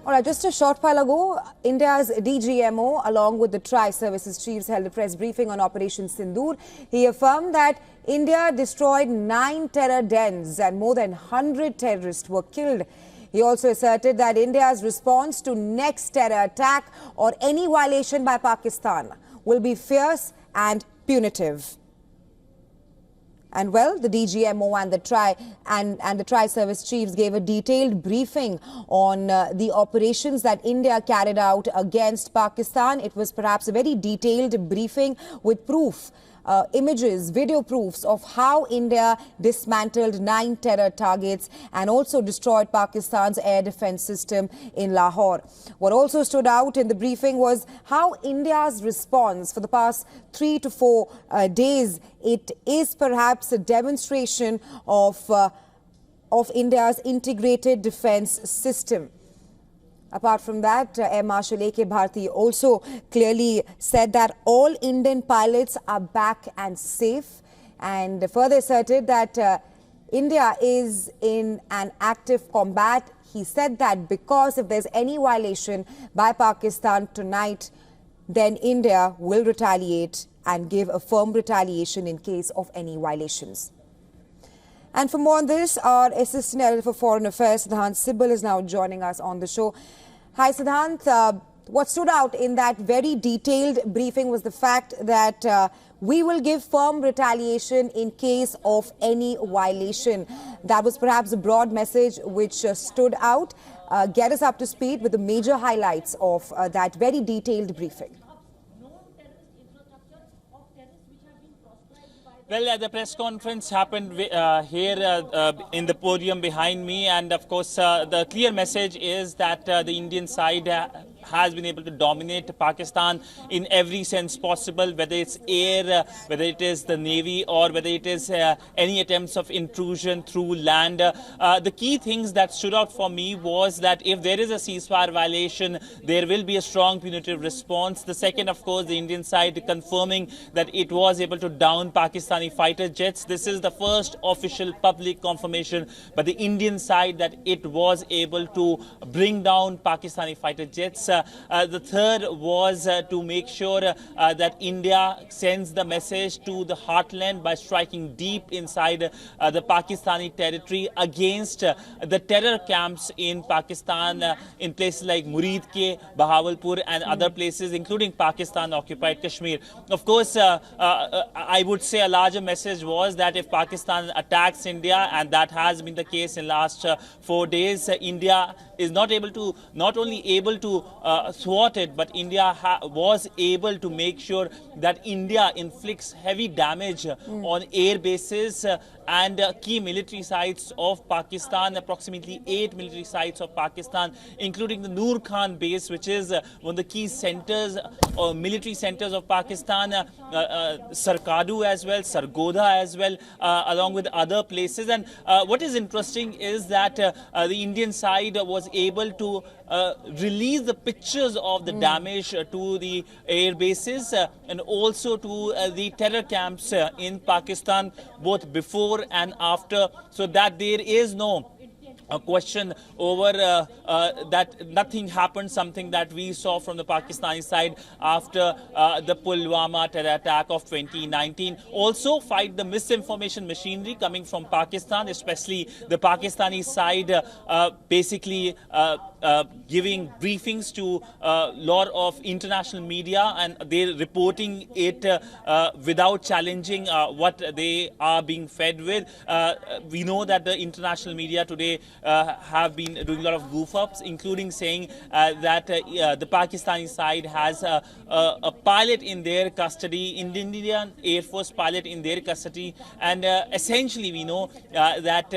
All right, just a short while ago, India's DGMO, along with the tri-services chiefs, held a press briefing on Operation Sindoor. He affirmed that India destroyed 9 terror dens and more than 100 terrorists were killed. He also asserted that India's response to next terror attack or any violation by Pakistan will be fierce and punitive. And well, the DGMO and the tri-service chiefs gave a detailed briefing on the operations that India carried out against Pakistan. It was perhaps a very detailed briefing with proof, images, video proofs of how India dismantled 9 terror targets and also destroyed Pakistan's air defense system in Lahore. What also stood out in the briefing was how India's response for the past 3 to 4 days, it is perhaps a demonstration of India's integrated defense system. Apart from that, Air Marshal A.K. Bharti also clearly said that all Indian pilots are back and safe, and further asserted that India is in an active combat. He said that because if there's any violation by Pakistan tonight, then India will retaliate and give a firm retaliation in case of any violations. And for more on this, our Assistant Editor for Foreign Affairs, Siddhant Sibal, is now joining us on the show. Hi, Siddhant. What stood out in that very detailed briefing was the fact that we will give firm retaliation in case of any violation. That was perhaps a broad message which stood out. Get us up to speed with the major highlights of that very detailed briefing. Well, the press conference happened here in the podium behind me, and of course the clear message is that the Indian side has been able to dominate Pakistan in every sense possible, whether it's air, whether it is the Navy, or whether it is any attempts of intrusion through land. The key things that stood out for me was that if there is a ceasefire violation, there will be a strong punitive response. The second, of course, the Indian side confirming that it was able to down Pakistani fighter jets. This is the first official public confirmation by the Indian side that it was able to bring down Pakistani fighter jets. The third was to make sure that India sends the message to the heartland by striking deep inside the Pakistani territory against the terror camps in Pakistan, in places like Muridke, Bahawalpur and other places, including Pakistan-occupied Kashmir. Of course, I would say a larger message was that if Pakistan attacks India, and that has been the case in last 4 days, India is not only able to thwart it, but India was able to make sure that India inflicts heavy damage on air bases and key military sites of Pakistan, approximately 8 military sites of Pakistan, including the Noor Khan base, which is one of the key centers or military centers of Pakistan, Sarkadu as well, Sargodha as well, along with other places. And what is interesting is that the Indian side was able to release the pictures of the damage to the air bases and also to the terror camps in Pakistan, both before and after, so that there is no a question over that nothing happened, something that we saw from the Pakistani side after the Pulwama terror attack of 2019. Also fight the misinformation machinery coming from Pakistan, especially the Pakistani side basically giving briefings to a lot of international media, and they're reporting it without challenging what they are being fed with. We know that the international media today have been doing a lot of goof-ups, including saying that the Pakistani side has a pilot in their custody, Indian Air Force pilot in their custody, and essentially we know that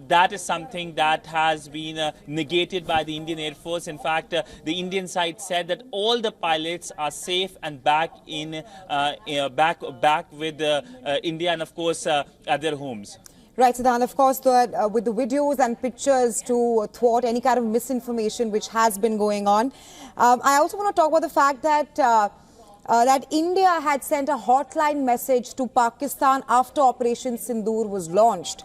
that is something that has been negated by the Indian Air Force. In fact, the Indian side said that all the pilots are safe and back in back with India, and of course at their homes. Right, Siddhant, of course, with the videos and pictures to thwart any kind of misinformation which has been going on. I also want to talk about the fact that that India had sent a hotline message to Pakistan after Operation Sindoor was launched.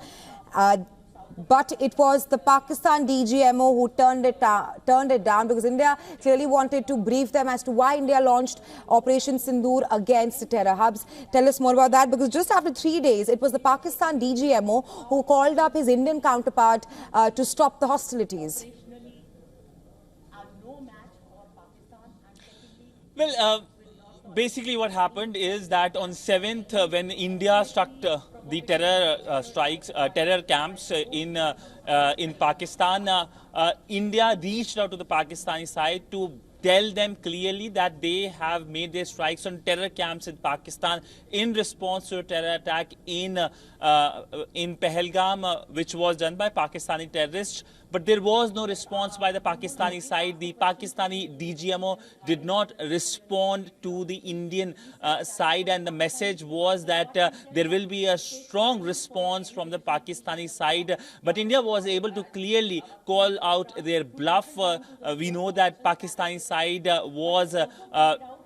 but it was the Pakistan DGMO who turned it down, because India clearly wanted to brief them as to why India launched Operation Sindoor against terror hubs. Tell us more about that, because just after 3 days, it was the Pakistan DGMO who called up his Indian counterpart to stop the hostilities. Well, basically what happened is that on 7th, when India struck the terror strikes, terror camps in Pakistan, India reached out to the Pakistani side to tell them clearly that they have made their strikes on terror camps in Pakistan in response to a terror attack in Pahalgam, which was done by Pakistani terrorists. But there was no response by the Pakistani side. The Pakistani DGMO did not respond to the Indian side, and the message was that there will be a strong response from the Pakistani side. But India was able to clearly call out their bluff. We know that Pakistani side was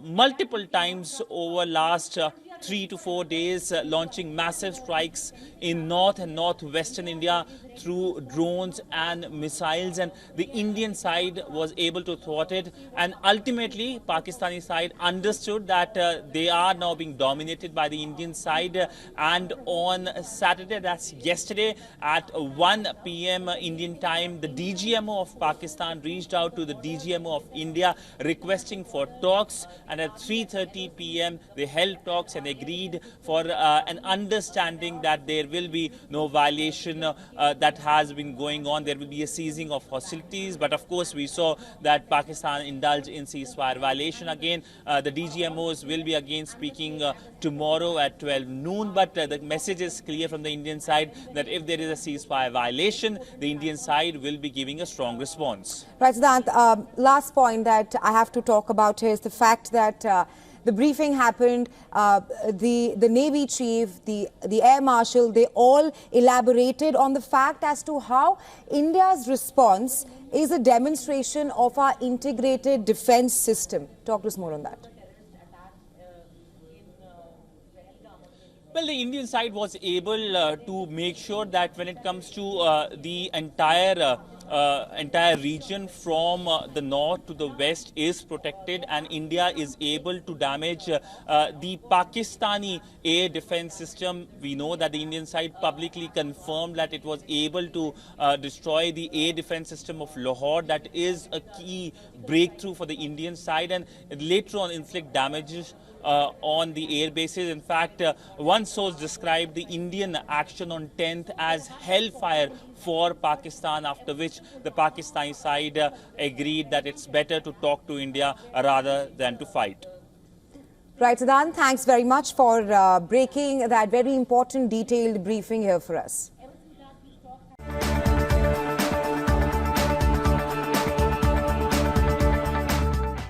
multiple times over last 3 to 4 days launching massive strikes in north and northwestern India through drones and missiles, and the Indian side was able to thwart it, and ultimately Pakistani side understood that they are now being dominated by the Indian side, and on Saturday, that's yesterday, at 1 p.m. Indian time, the DGMO of Pakistan reached out to the DGMO of India requesting for talks, and at 3:30 p.m. they held talks and agreed for an understanding that there will be no violation that has been going on. There will be a ceasing of hostilities, but of course we saw that Pakistan indulged in ceasefire violation again. The DGMOs will be again speaking tomorrow at 12 noon, but the message is clear from the Indian side that if there is a ceasefire violation, the Indian side will be giving a strong response. Right, Siddhant, last point that I have to talk about is the fact that the briefing happened, the Navy chief, the Air Marshal, they all elaborated on the fact as to how India's response is a demonstration of our integrated defense system. Talk to us more on that. Well, the Indian side was able to make sure that when it comes to the entire region from the north to the west is protected, and India is able to damage the Pakistani air defense system. We know that the Indian side publicly confirmed that it was able to destroy the air defense system of Lahore. That is a key breakthrough for the Indian side, and later on inflict damages on the air bases. In fact, one source described the Indian action on 10th as hellfire for Pakistan, after which the Pakistani side agreed that it's better to talk to India rather than to fight. Right, Siddhant, thanks very much for breaking that very important detailed briefing here for us.